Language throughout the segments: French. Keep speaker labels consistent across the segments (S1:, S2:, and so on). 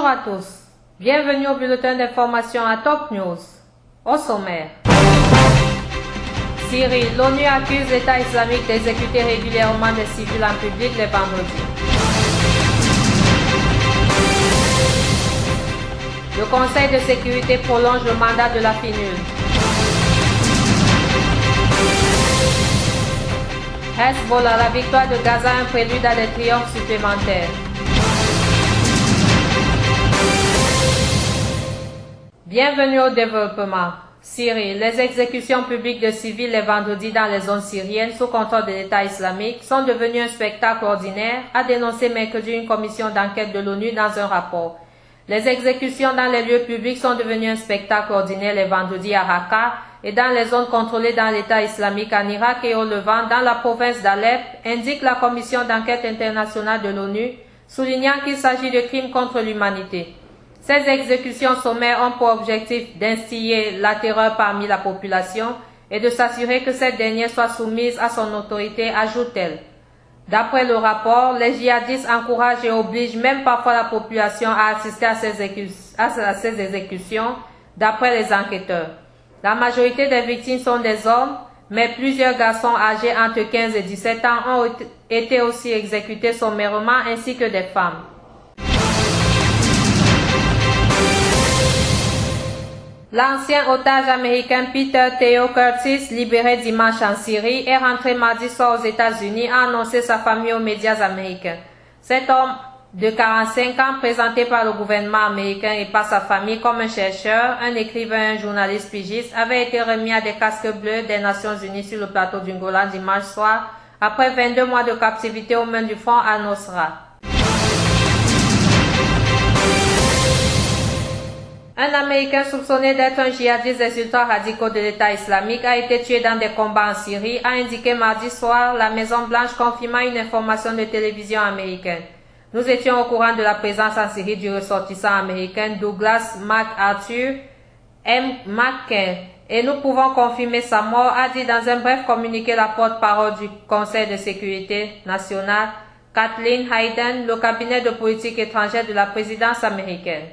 S1: Bonjour à tous, bienvenue au bulletin d'information à Top News. Au sommaire. Syrie, l'ONU accuse l'État islamique d'exécuter régulièrement des civils en public les vendredis. Le Conseil de sécurité prolonge le mandat de la FINUL. Hezbollah, la victoire de Gaza, un prélude à des triomphes supplémentaires. Bienvenue au développement. Syrie, les exécutions publiques de civils les vendredis dans les zones syriennes sous contrôle de l'État islamique sont devenues un spectacle ordinaire, a dénoncé mercredi une commission d'enquête de l'ONU dans un rapport. Les exécutions dans les lieux publics sont devenues un spectacle ordinaire les vendredis à Raqqa et dans les zones contrôlées dans l'État islamique en Irak et au Levant dans la province d'Alep, indique la commission d'enquête internationale de l'ONU, soulignant qu'il s'agit de crimes contre l'humanité. Ces exécutions sommaires ont pour objectif d'instiller la terreur parmi la population et de s'assurer que cette dernière soit soumise à son autorité, ajoute-t-elle. D'après le rapport, les djihadistes encouragent et obligent même parfois la population à assister à ces exécutions, d'après les enquêteurs. La majorité des victimes sont des hommes, mais plusieurs garçons âgés entre 15 et 17 ans ont été aussi exécutés sommairement ainsi que des femmes. L'ancien otage américain Peter Theo Curtis, libéré dimanche en Syrie, est rentré mardi soir aux États-Unis, a annoncé sa famille aux médias américains. Cet homme de 45 ans, présenté par le gouvernement américain et par sa famille comme un chercheur, un écrivain et un journaliste pigiste, avait été remis à des casques bleus des Nations Unies sur le plateau du Golan dimanche soir, après 22 mois de captivité aux mains du front al-Nusra. Un Américain soupçonné d'être un djihadiste des ultra-radicaux de l'État islamique a été tué dans des combats en Syrie, a indiqué mardi soir la Maison-Blanche confirmant une information de télévision américaine. Nous étions au courant de la présence en Syrie du ressortissant américain Douglas MacArthur M. McCain et nous pouvons confirmer sa mort, a dit dans un bref communiqué la porte-parole du Conseil de sécurité nationale, Kathleen Hayden, le cabinet de politique étrangère de la présidence américaine.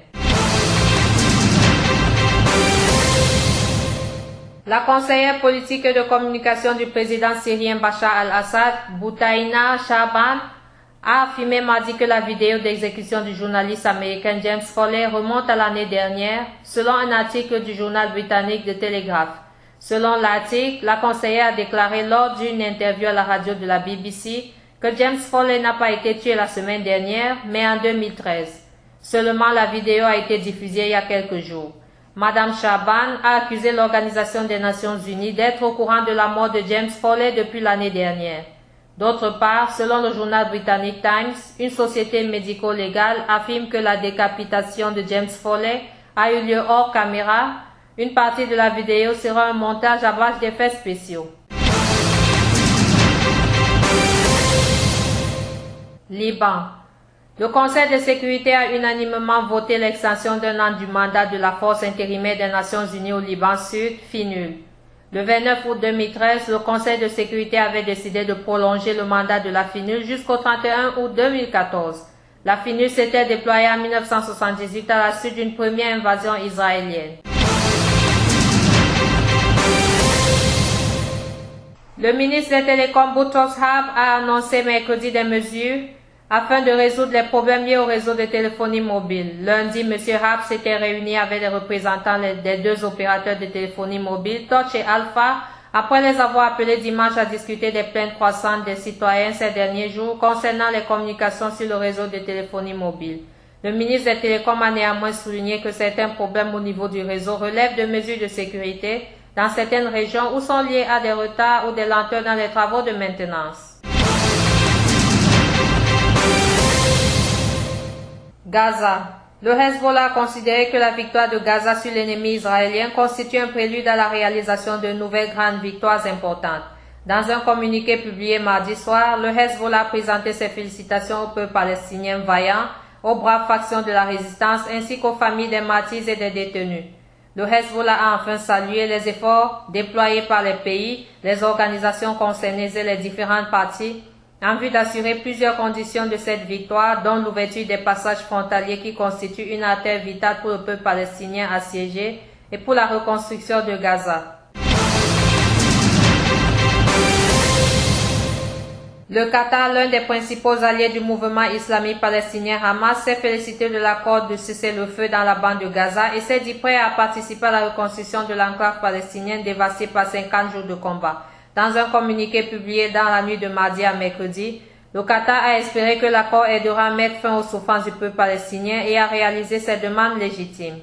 S1: La conseillère politique et de communication du président syrien Bachar al-Assad, Boutaina Shaban, a affirmé mardi que la vidéo d'exécution du journaliste américain James Foley remonte à l'année dernière, selon un article du journal britannique The Telegraph. Selon l'article, la conseillère a déclaré lors d'une interview à la radio de la BBC que James Foley n'a pas été tué la semaine dernière, mais en 2013. Seulement la vidéo a été diffusée il y a quelques jours. Madame Shaban a accusé l'Organisation des Nations Unies d'être au courant de la mort de James Foley depuis l'année dernière. D'autre part, selon le journal britannique Times, une société médico-légale affirme que la décapitation de James Foley a eu lieu hors caméra. Une partie de la vidéo sera un montage à base d'effets spéciaux. Liban. Le Conseil de sécurité a unanimement voté l'extension d'un an du mandat de la Force intérimaire des Nations Unies au Liban Sud, FINUL. Le 29 août 2013, le Conseil de sécurité avait décidé de prolonger le mandat de la FINUL jusqu'au 31 août 2014. La FINUL s'était déployée en 1978 à la suite d'une première invasion israélienne. Le ministre des Télécoms Boutros Ghali a annoncé mercredi des mesures afin de résoudre les problèmes liés au réseau de téléphonie mobile. Lundi, M. Raab s'était réuni avec les représentants des deux opérateurs de téléphonie mobile, Touch et Alpha, après les avoir appelés dimanche à discuter des plaintes croissantes des citoyens ces derniers jours concernant les communications sur le réseau de téléphonie mobile. Le ministre des Télécoms a néanmoins souligné que certains problèmes au niveau du réseau relèvent de mesures de sécurité dans certaines régions ou sont liés à des retards ou des lenteurs dans les travaux de maintenance. Gaza. Le Hezbollah a considéré que la victoire de Gaza sur l'ennemi israélien constitue un prélude à la réalisation de nouvelles grandes victoires importantes. Dans un communiqué publié mardi soir, le Hezbollah a présenté ses félicitations au peuple palestinien vaillant, aux braves factions de la résistance ainsi qu'aux familles des martyrs et des détenus. Le Hezbollah a enfin salué les efforts déployés par les pays, les organisations concernées et les différentes parties en vue d'assurer plusieurs conditions de cette victoire, dont l'ouverture des passages frontaliers qui constituent une artère vitale pour le peuple palestinien assiégé et pour la reconstruction de Gaza. Le Qatar, l'un des principaux alliés du mouvement islamique palestinien Hamas, s'est félicité de l'accord de cessez-le-feu dans la bande de Gaza et s'est dit prêt à participer à la reconstruction de l'enclave palestinienne dévastée par 50 jours de combat. Dans un communiqué publié dans la nuit de mardi à mercredi, le Qatar a espéré que l'accord aidera à mettre fin aux souffrances du peuple palestinien et à réaliser ses demandes légitimes.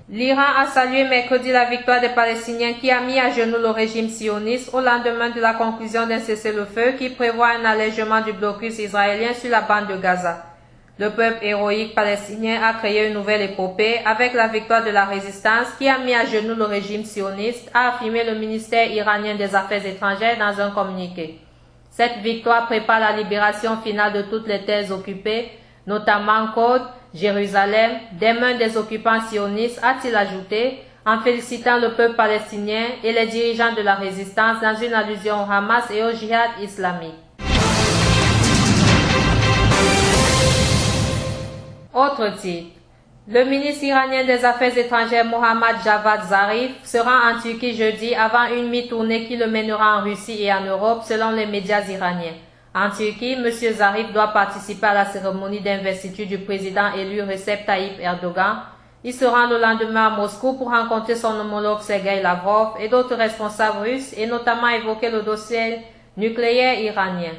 S1: L'Iran a salué mercredi la victoire des Palestiniens qui a mis à genoux le régime sioniste au lendemain de la conclusion d'un cessez-le-feu qui prévoit un allègement du blocus israélien sur la bande de Gaza. Le peuple héroïque palestinien a créé une nouvelle épopée avec la victoire de la résistance qui a mis à genoux le régime sioniste, a affirmé le ministère iranien des Affaires étrangères dans un communiqué. Cette victoire prépare la libération finale de toutes les terres occupées, notamment Côte, Jérusalem, des mains des occupants sionistes, a-t-il ajouté, en félicitant le peuple palestinien et les dirigeants de la résistance dans une allusion au Hamas et au djihad islamique. Autre titre. Le ministre iranien des Affaires étrangères Mohammad Javad Zarif se rend en Turquie jeudi avant une mi-tournée qui le mènera en Russie et en Europe selon les médias iraniens. En Turquie, M. Zarif doit participer à la cérémonie d'investiture du président élu Recep Tayyip Erdogan. Il se rend le lendemain à Moscou pour rencontrer son homologue Sergei Lavrov et d'autres responsables russes et notamment évoquer le dossier nucléaire iranien.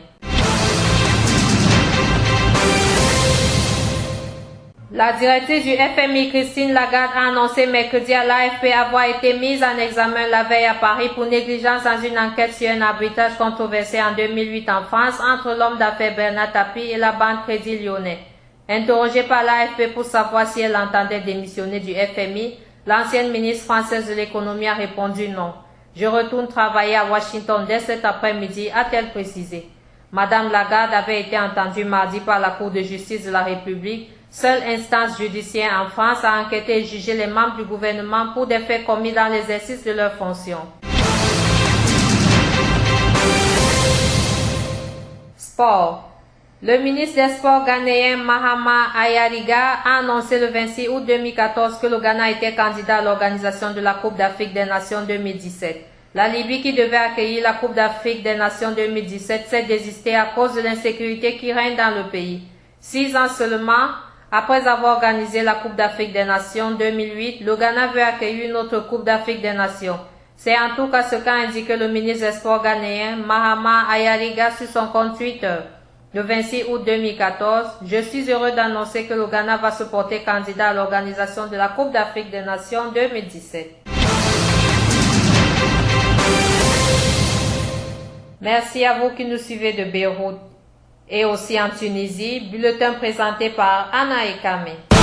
S1: La directrice du FMI, Christine Lagarde, a annoncé mercredi à l'AFP avoir été mise en examen la veille à Paris pour négligence dans une enquête sur un arbitrage controversé en 2008 en France entre l'homme d'affaires Bernard Tapie et la banque Crédit Lyonnais. Interrogée par l'AFP pour savoir si elle entendait démissionner du FMI, l'ancienne ministre française de l'économie a répondu non. Je retourne travailler à Washington dès cet après-midi, a-t-elle précisé. Madame Lagarde avait été entendue mardi par la Cour de justice de la République, seule instance judiciaire en France à enquêter et juger les membres du gouvernement pour des faits commis dans l'exercice de leurs fonctions. Sport. Le ministre des Sports ghanéen Mahama Ayariga a annoncé le 26 août 2014 que le Ghana était candidat à l'organisation de la Coupe d'Afrique des Nations 2017. La Libye, qui devait accueillir la Coupe d'Afrique des Nations 2017, s'est désistée à cause de l'insécurité qui règne dans le pays. 6 ans seulement après avoir organisé la Coupe d'Afrique des Nations 2008, le Ghana veut accueillir une autre Coupe d'Afrique des Nations. C'est en tout cas ce qu'a indiqué le ministre des Sports ghanéen Mahama Ayariga sur son compte Twitter. Le 26 août 2014, je suis heureux d'annoncer que le Ghana va se porter candidat à l'organisation de la Coupe d'Afrique des Nations 2017. Merci à vous qui nous suivez de Beyrouth et aussi en Tunisie. Bulletin présenté par Anna Ekame.